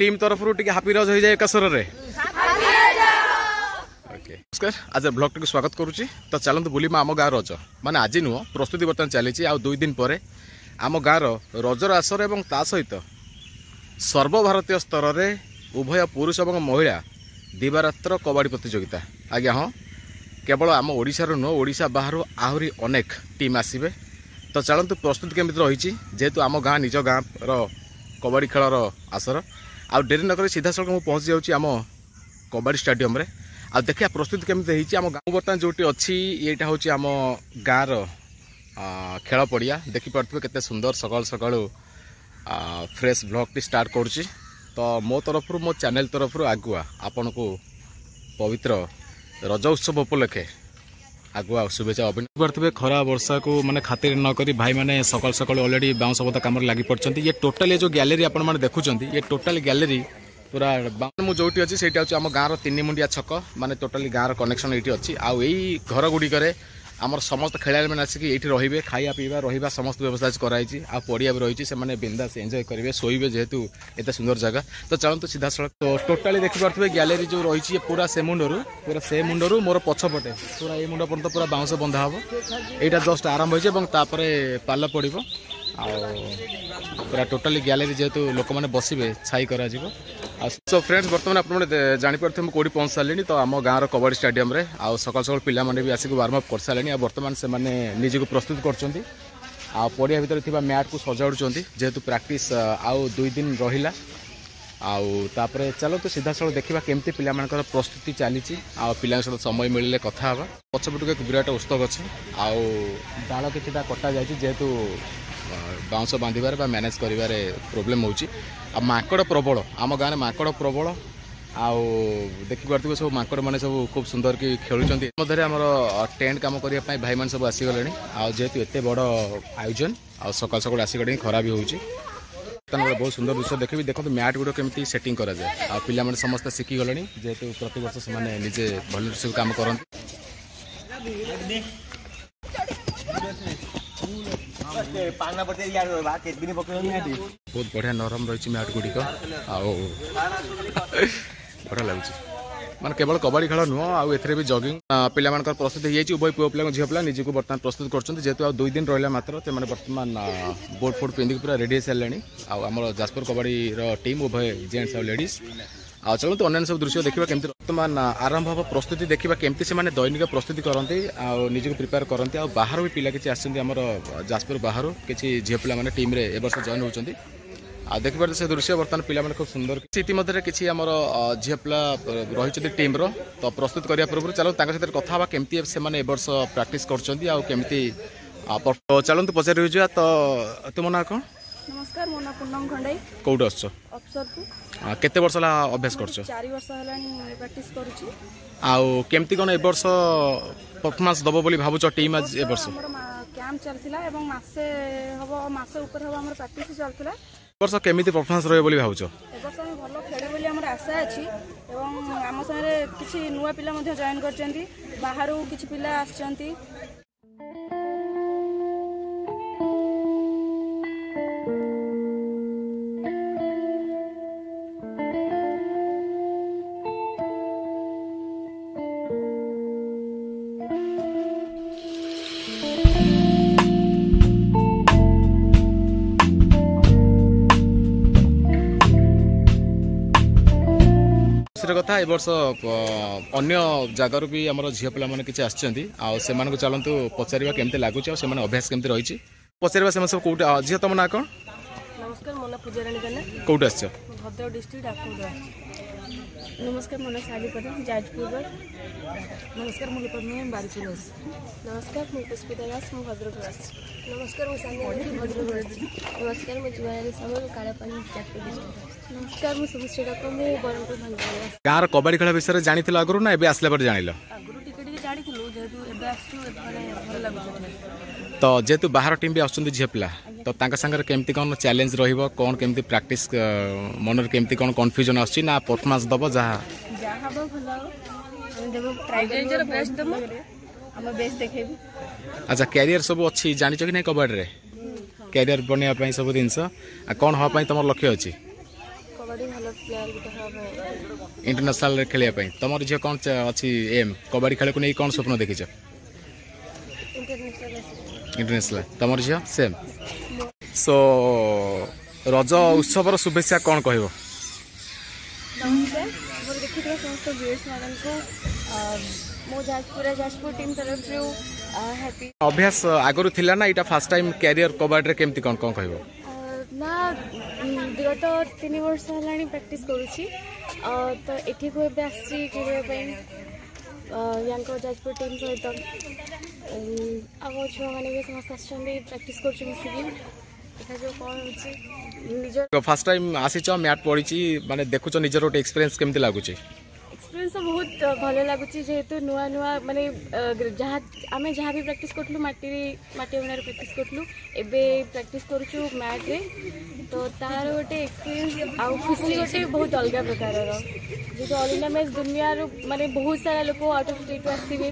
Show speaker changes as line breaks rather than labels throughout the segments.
Team तरफ happy रज हो जाए एकसर रे नमस्कार आज ब्लॉग टी स्वागत करुच्ची। तो चलते बुलमा आम गाँव रज माने आज नुह प्रस्तुति बर्तमान चली आ 2 दिन पर आम गाँव रजर आसर और ता सहित सर्वभारतीय स्तर में उभय पुरुष और महिला दिवारात्र कबाड़ी प्रतियोगिता आज्ञा हाँ केवल आम ओडिशार नुह ओडिशा बाहर आहरी अनेक टीम आसबे। तो चलतु प्रस्तुति केमी रही जेहेतु आम गाँ निज गाँव कबाड़ी खेलर आसर आ डेरी नक सीधा सड़क मुझे पहुँची जाऊँगी आम कबाड़ी स्टाडियम रे आ देखिए प्रस्तुति केमी आम गाँव बर्तमान जोटी अच्छी यहाँ हूँ आम गाँव खेल पड़िया देखिपे केते सुंदर सकाल सकाल फ्रेश ब्लॉग टी स्टार्ट करुच्ची। तो मो तरफ मो चैनल तरफ आगुआ आपण को पवित्र रज उत्सव उपलक्षे आगुआ शुभेच्छा अभिनंदन। खरा वर्षा को माने खातिर न करी भाई माने सकाल सकाल ऑलरेडी बाउंस बता काम लगी पड़छंती। ये टोटल जो गैलरी आपण माने देखुचंती ये टोटल गैलरी पूरा मु जोटी अच्छी से आम गाँव 3 मुंडिया छक माने टोटली गाँव कनेक्शन ये अच्छी आई घर गुड़िक आमर समस्त खेलाड़ी मैंने आसिक ये रे खाया पीवा रहा समस्त व्यवस्था कराई आ पड़िया भी रही से बिंदास एंजॉय करेंगे शोबे जेहेतु एत सुंदर जगह। तो चलते सीधा सड़क तो टोटाली देखिपे गैलरी जो रही पूरा से मुंडरू मोर पछपटे पूरा ये मुंड पर्यटन पूरा बाउंस बंधा हम यहाँ जस्ट आरंभ होपर पाल पड़ पूरा टोटाली गैलरी जेहेतु लोक मैंने बसवे छाई करा सो फ्रेंड्स बर्तमान आपने जापर मुझे कौटी पहुँच सारे तो आम गाँव कबाड़ी स्टाडियम रे आ सकाल सकाल पिला माने भी आसिक वार्म अप कर सारे बर्तमान से निजक प्रस्तुत कर पड़िया भितर मैट को सजाड़ुंट जेहेतु प्रैक्टिस आउ 2 दिन रहा आउे चलो तो सीधा साल देखा केमती पिला मानकर प्रस्तुति चली पिला सहित समय मिले कथा पछपटक एक विराट उत्सव अच्छे आउ डाल कि कटा जाए जेहेतु बाउंस बांधार मैनेज कर प्रोब्लेम हो माकड़ प्रबल आम गाँव में माकड़ प्रबल आउ देखिपे सब माकड़ मैंने सब खूब सुंदर की खेलुंट मध्य आम टेंट कम करने भाई मैंने सब आसीगले जेहेतु एत बड़ आयोजन आ सकाल सकाल आसिक खरा भी हो बहुत सुंदर दृश्य देखिए देखो मैट गुड़ केमी सेटिंग कराए आ पिला माने समस्त शिखिगले जेहेतु प्रति वर्ष से निजे भल सब कम करते बहुत बढ़िया नरम रही मैट गुड़िक बढ़िया लगुच माने केवल कबाड़ी खेल नुह आउ एथरे भी जगिंग पिला मानकर प्रस्तुत हो जाए उभय पुओ पिला झील पिला निजी को बर्तमान प्रस्तुत कर जेहेतु आ 2 दिन रहा मात्र से बर्तमान बोर्ड फोर्ड पिंधिक पूरा रेडी सारे आम जाजपुर कबाड़ी टीम उभय जेंट्स और लेडीज आ चलते अन्य सब दृश्य देखा केमती बर्तमान आरंभ हम प्रस्तुति देखा केमती से दैनिक प्रस्तुति करते निजी प्रिपेयर करते आ बाहर भी पिला किसी आम जाजपुर बाहर किसी झील पिला टीम रे ए वर्ष जॉइन होती आ देखिए से दृश्य बर्तमान पिला खूब सुंदर इतिमध्य किसी आम झील पिला रही टीम तो प्रस्तुत करने पूर्व चलो सहित कथा केमती से वर्ष प्राक्ट करमती चलते पचार तो तुम ना कौन?
नमस्कार मो ना पूनम खंडाई
कौट आस
अफसरपुर
केते वर्ष अभ्यास कर
4 वर्ष हलानी प्रैक्टिस करूची
आउ केमती कोन ए वर्ष परफॉर्मेंस दबो बोली भाबुच टीम आज ए वर्ष
कैंप चलतिला एवं मासे हबो मासे ऊपर हबो हमर प्रैक्टिस चलतिला
वर्ष केमिति परफॉर्मेंस रहबो बोली भाबुच
ए वर्ष हम भलो खेले बोली हमर आशा अछि एवं आम संगे किछि नुवा पिला मध्ये जॉइन करचंती बाहरु किछि पिला आछंती।
कथा ए वर्ष अन्य जगार भी आम झील पिला किसी आसमान चलतु पचार केमती लगुच अभ्यास केमती रही पचार से सब कौट झील तुम ना कौन?
नमस्कार मो ना पूजाराणी जाना
कौट आस
भद्रक डिस्ट्रिक्ट डाक्टर। नमस्कार मो ना साली प्रधान जाजपुर। नमस्कार मो पद्मी बारिशुर। नमस्कार मो पुष्पिता दास मो भद्रक। नमस्कार मो सानी भद्रक। नमस्कार मो जुआरी समर कालापानी जाजपुर डिस्ट्रिक्ट। नमस्कार मो सुमिश्री डाक्टर मो बरमपुर भंडारी।
गाँव कबाड़ी खेल विषय जानी आगु ना ए आसला पर जानिल?
आगु टिके जानिलु जेहेतु एबे आसु भल लागुछ।
तो जेहेतु बाहर टीम भी आसुंदी झील पिला तो तांका संगे केमती कौन चैलेंज रहिबो कौन केमती प्रैक्टिस मन केमती कौन कन्फ्यूजन आछि ना परफॉर्मेंस दबो जहा
हबो भलो हम देबो ट्राई कर बेस्ट देबो हम बेस्ट देखेबी।
अच्छा कैरियर सब अच्छी जानिछ कि नै कबाड़ी रे कैरियर बनिया पई सब दिनस आ कोन हो पई तमर लक्ष्य अछि?
कबाड़ी भलो ପ୍ଲେୟାର ଗୋଟେ ହେବା ପାଇଁ।
इंटरनेशनल खेलिया ପାଇଁ ତମର ଝିଅ କ'ଣ ଅଛି ଏମ୍ କବାଡ଼ି ଖେଳକୁ ନେଇ କ'ଣ ସ୍ୱପ୍ନ ଦେଖିଛ? इंटरनेशनल तमर झील सेम सो रज उत्सवर शुभेच्छा कौन कह
नमस्कार मोर देखि समस्त व्यूअर्स मान को मो जाजपुर टीम तरफ हैप्पी
अभ्यास आगु थिला ना इटा फर्स्ट टाइम कैरियर कबाडी रे केमती कौन कौन कह
ना विगत 3 वर्ष है प्रैक्टिस करुँची तो एठी को एबे आसी खेलिया जाजपुर टीम सहित आम छुआ मैंने भी समस्त प्रैक्टिस कर
फर्स्ट टाइम आसीच मैट पड़ी माने देखुच निजर गोटे एक्सपीरियंस केमती लगुच
एक्सपीरियंस तो बहुत भल लगुच जेहेतु नुआ नुआ माने जहाँ आम जहाँ भी प्रैक्टिस करूँ माटी अगणार प्रैक्टिस करूँ एबे प्रैक्टिस करूँ मैट रे तो तार गोटे एक्सपीरियंस आउ खुशी गोटे बहुत अलग प्रकार जो ऑल इंडिया मैच दुनिया माने बहुत सारा लोग आउट ऑफ स्टेट आसवे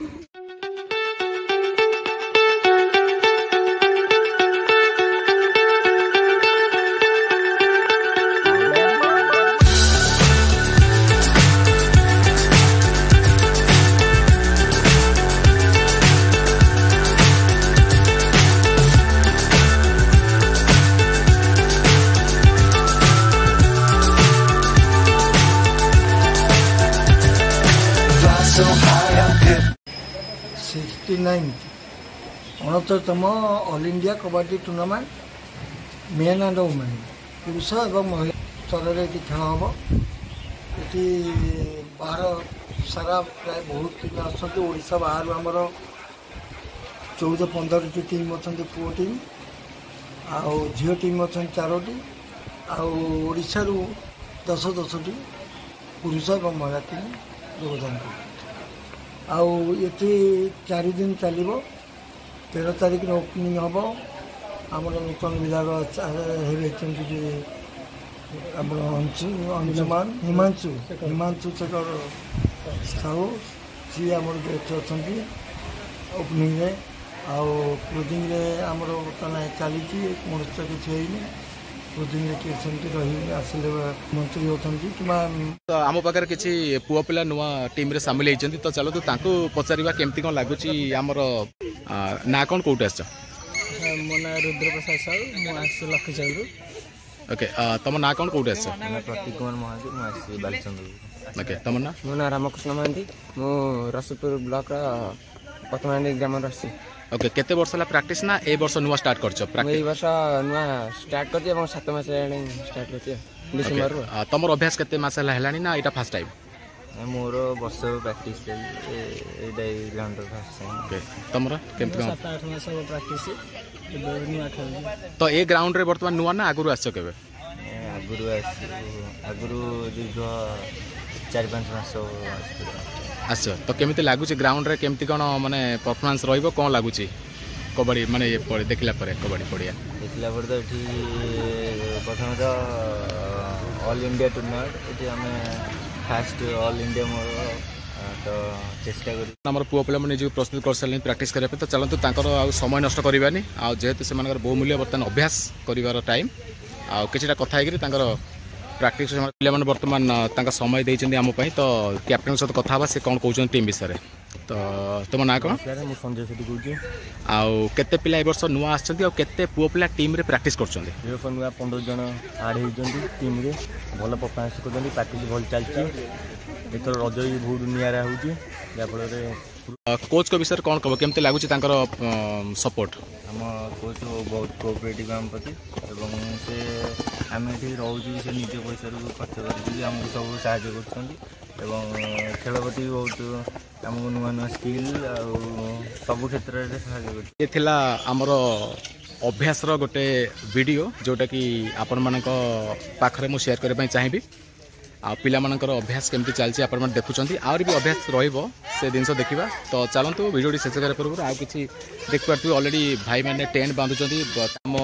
अणतम all India kabaddi tournament men and women पुरुष और महिला स्तर में ये खेल हम ये बाहर सारा प्राय बहुत टीम आशा बाहर आमर 14-15 टीम अच्छा पुओ टीम आउ झील टीम अच्छा 4टी आशा 10-10टी पुरुष और महिला टीम योगदान कर ये 4 दिन चलो 13 तारीख ओपनिंग हम आम नूतन विधायक अंजुमान हिमांशु शेखर साहू सी आम अच्छा ओपनिंग क्लोजिंग आमर बर्तमान चली कौन किसी मंत्री होती कि
आम पाखे किसी पुआ पिला नुआ टीम रे सामिल होती तो चलो तो पचारा केमती कौन लगुच आमर ना कौन कौट आस
मो ना रुद्रप्रसाद साहू मुझे लखीचौर
ओके तुम ना कौन कौट आस
प्रतीक कुमार महांती मुझे बालचंद्र
ओके तुम ना
मो ना रामकृष्ण महांती मु रसपुर ब्लॉक पथमांडी ग्राम रही
ओके केते वर्ष ला प्रैक्टिस ना ए वर्ष नुआ स्टार्ट करछ
प्रैक्टिस वर्ष नुआ स्टार्ट करछि এবং 7 मास स्टार्ट करछि डिसेंबर
तमर अभ्यास केते मास हलानी ना एटा फर्स्ट टाइम
मोर वर्ष प्रैक्टिस एटा ग्राउंड फर्स्ट टाइम
ओके तमरा केमते
7-8 मास प्रैक्टिस नुआ खेल
तो ए ग्राउंड रे वर्तमान नुआ ना आगुरु आछ केबे
आगुरु दीर्घ 4-5 मास
अच्छा तो केमिति लागुची ग्राउंड रे केमिति कोन माने परफॉर्मेंस रहइबो कोन लागुची कबड्डी माने ये देखला परे कबड्डी पड़िया
देखला पर तो एठी प्रथम तो ऑल इंडिया टूर्नामेंट एठी हमें फर्स्ट ऑल इंडिया मोर तो चेष्टा करी
हमर पुओ पिला माने जो प्रस्तुत कर सलेन प्रैक्टिस करे तो चलंतु तांकर आ समय नष्ट करबानी आ जेहेतु से मानकर बहु मूल्य बर्तन अभ्यास करिवार टाइम आ किछटा कथा हेगिरी तांकर प्रैक्टिस पे बर्तमान समय देते आम तो कैप्टेन सहित कथा से कौन कहते टीम विषय तो तुम ना कौन
संजय सेठी कहूँ
आउ केते पिला ए वर्ष नुआ आते पुओ पिला टीम रे प्रैक्टिस करछन्ते
नुआ 15 जन आड होती टीम रे भल परफॉर्मेंस कर प्रैक्टिस भल चलती एथर रज भी बहुत निरा हो जहाँफल
कोच को विषय कौन कह केमती लगुच सपोर्ट
आम कोच बहुत कोऑपरेटिव आम प्रति एवं से आम ये रोचे से निज पैसा खर्च करमको सब साहय कर खेल प्रति बहुत आमको नुआ नुआ स्किल सब क्षेत्र में साहय कर
आमर अभ्यास गोटे वीडियो जोटा कि आपण मान पाखरे मु शेयर करने चाहिए आ पिला मानकर अभ्यास केमती चलती आप देखुं आउरी भी अभ्यास से जिनस देखा तो चलतु वीडियो शेष कर पूर्व आउ कि देखिपे अलरेडी भाई मैंने टेंट बांधुंट आम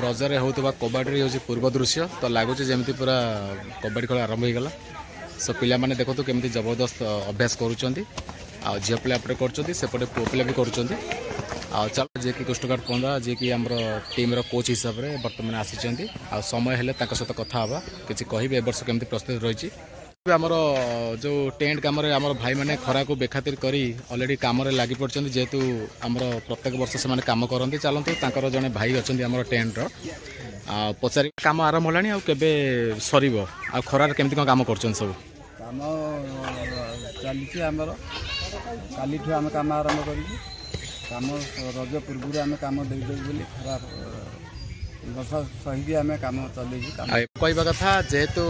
रजरे होता कबाड़ी हूँ पूर्व दृश्य तो लगुच जमी पूरा कबाड़ी खेल आरंभ हो गला सो पिला माने देखो केमती जबरदस्त अभ्यास करुँच झील पिला एपटे कर पुओ पिला भी कर चल जे कि कृष्णकांत पंडा जे कि आमर टीम रो कोच हिसाब से बर्तमान आसी समय हेले सहित कथा हवा किसी कह वर्ष केमती प्रस्तुत रही आमर जो टेंट कम आम भाई मैंने खरा को बेखातिर करी ऑलरेडी काम लगी पड़ते जेहेतु आमर प्रत्येक वर्ष से काम करती चलतु तर जड़े भाई अच्छा आम टेंट पचार कम आरंभ होलानी आबे सर आ खरार केमती कौन काम कर सब
काम चली आमर काली आम काम आरंभ कर काम रज पूर्व आम काम देदेबू खराब वर्षा सहित आम काम चल
कहवा कथा जेहेतु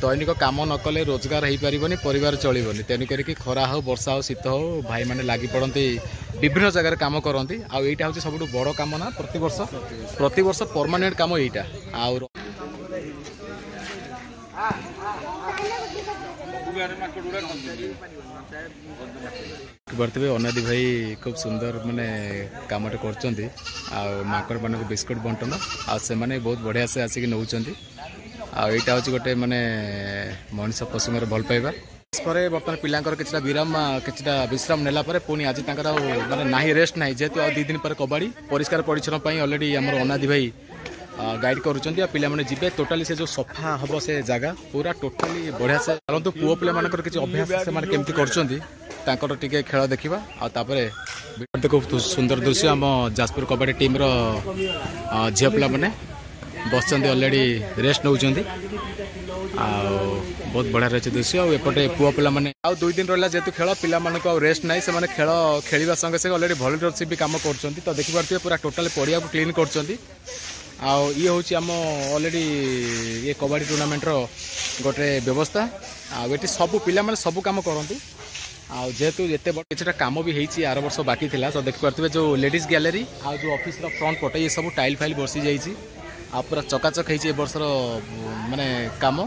दैनिक काम न कले रोजगार हो पारन परिवार चलनी तेणुक खरा हो वर्षा हो शीत हो भाई मैंने लगी पड़ती विभिन्न जगह काम करती आईटा हूँ सब बड़ कम ना प्रति वर्ष परमानेंट कम यहीटा बर्तवे अनादि भाई खूब सुंदर माने काम करकड़ मान बिस्कुट बंटन आसे बहुत बढ़िया से आसिक नौ आईटा हूँ गोटे माने मनुष्य पशु भल पाइबा बर्तमान पिलांकर किछटा विराम किछटा विश्राम नेला परे पुणी आज माने नाही रेस्ट नाही जेहेतु आ 2 दिन पर कबाड़ी परिष्कार परिच्छन्न पई ऑलरेडी हमर अनादि भाई गाइड करुँच पिला माने जिबे टोटाली से जो सफा हम से जगह पूरा टोटाली बढ़िया से चलतु पुओ पिला मानकर किछि अभ्यास से माने केमती करछंती तांकर टिके खेल देखिबा आ तापरे खूब सुंदर दृश्य आम जाजपुर कबाड़ी टीम रो झियो पिला माने बसचंदी ऑलरेडी रेस्ट नौचंदी बहुत बढ़िया रही दृश्य एपटे पुओ पिला माने आ 2 दिन रहा जेहेतु खेल पिला मानक रेस्ट नाही से माने खेल खेलिबा संगे संगे ऑलरेडी वॉलंटियर भी काम करछंती तो देखि पारथिबे पूरा टोटल पड़िया को क्लीन करछंती आउ ये हूँ आम ऑलरेडी ये कबाड़ी टूर्नामेंट रो गोटे व्यवस्था आठी सब पिला माने सब काम करती जेहेतु एत किसी काम भी होती आर वर्ष बाकी थिला तो देखि पारथिबे जो लेडीज गैलरी आ जो ऑफिस रो फ्रंट पटे ये सब टाइल फाइल बसी जाइए आ पूरा चकाचक होती वर्षर माने काम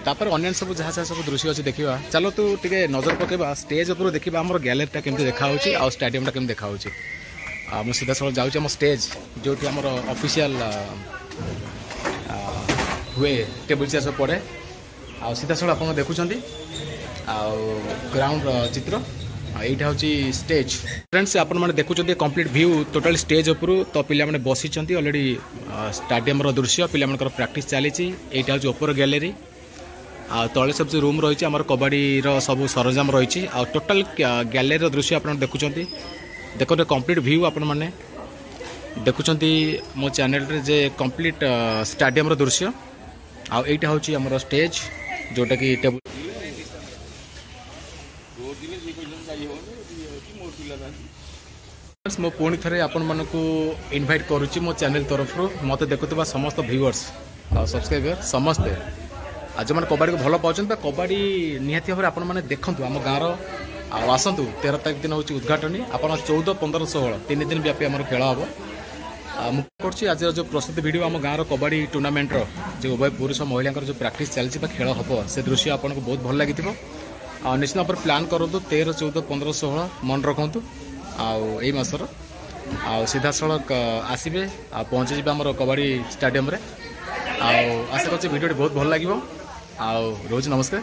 आपर अन्य सब जहाँ जहाँ सब दृश्य अच्छे देखा चलो तू टे नजर पकेबा स्टेज उपर देखा आम गैलरीटा केमती देखा आ स्टाडियमटा केमती देखा मुझे सीधा सड़क जाऊँ स्टेज जो आम ऑफिशियल हुए टेबल चेयर सब पड़े आ सीधा सड़क आप देखुं ग्राउंड चित्र यहाँ हूँ स्टेज फ्रेंड्स आपण मैंने देखुं कंप्लीट व्यू टोटल स्टेज उपरू तो पिला माने बसी ऑलरेडी स्टाडियम दृश्य पिला प्रैक्टिस चली यहाँ हूँ ओपर गैलरी आ तले सब जो रूम रही आम कबाड़ी सब सरंजाम रही टोटाल गैलरी दृश्य आप देखुं देखते कंप्लीट व्यू आपण मैंने देखुं मो चैनल जे कंप्लीट स्टाडियम दृश्य आईटा हूँ आम स्टेज जोटा कि टेबल मो पुणी थे आपण मानक इनभाइट करुच्ची मो चैनल तरफ मत देखुवा समस्त व्यूअर्स और सब्सक्राइबर समस्ते आज मैंने कबाड़ी को भल पाँच कबाड़ी निहाती भाव में आपने देखूँ आम गाँव आसतु 13 तारीख दिन हूँ उद्घाटन आप 14, 15, 16 3 दिन व्यापी आम खेल हम मुझे आज जो प्रस्तुत वीडियो आम गाँव कबाड़ी टूर्नामेंट जो उभय पुरुष महिला जो प्रैक्टिस चलती खेल हम से दृश्य आपको बहुत भल लगी निश्चित भाव प्लां करूँ 13, 14, 15, 16 मन रखु आई मसर सीधा सड़क आसबे पहुँची जाए आम कबाड़ी स्टाडियम आशा कर वीडियो बहुत भल लगे रोज नमस्कार।